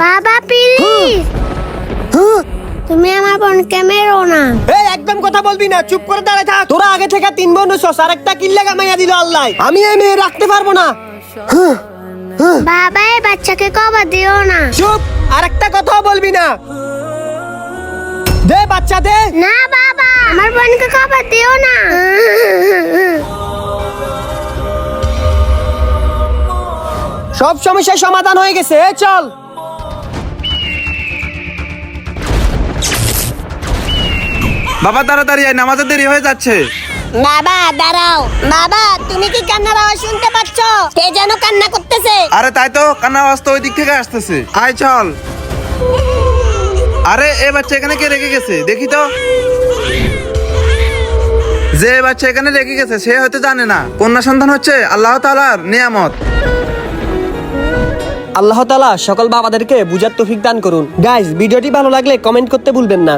বাবা প্লিজ তুমি আমার বোনকে মেরো না। এই একদম কথা বলবি না, চুপ করে দাঁড়ায় থাক। তোরা আগে থেকে 3 বোন হইছস, আরেকটা কিল্লা কামাইয়া দিল আল্লাহ। আমি এই মেয়ে রাখতে পারবো না। বাবা এই বাচ্চাকে কবর দিও না। চুপ, আরেকটা কথাও বলবি না। দে বাচ্চা দে। না বাবা আমার বোনকে কবর দিও না। সব সমস্যার সমাধান হয়ে গেছে, চল। বাবা তাড়াতাড়ি আয়, নামাজের দেরি হয়ে যাচ্ছে। বাবা দাঁড়াও। বাবা তুমি কি কান্নার আওয়াজ শুনতে পাচ্ছ? কে যেন কান্না করতেছে। আরে তাই তো, কান্না আওয়াজ তো ওই দিক থেকে আসতেছে। আয় চল। আরে এ বাচ্চা এখানে কে রেখে গেছে দেখি তো। যে বাচ্চা এখানে রেখে গেছে সে হয়তো জানে না কন্যা সন্তান হচ্ছে আল্লাহ তাআলার নিয়ামত। আল্লাহ তাআলা সকল বাবাদেরকে বুঝার তৌফিক দান করুন। গাইস, ভিডিওটি ভালো লাগলে কমেন্ট করতে ভুলবেন না।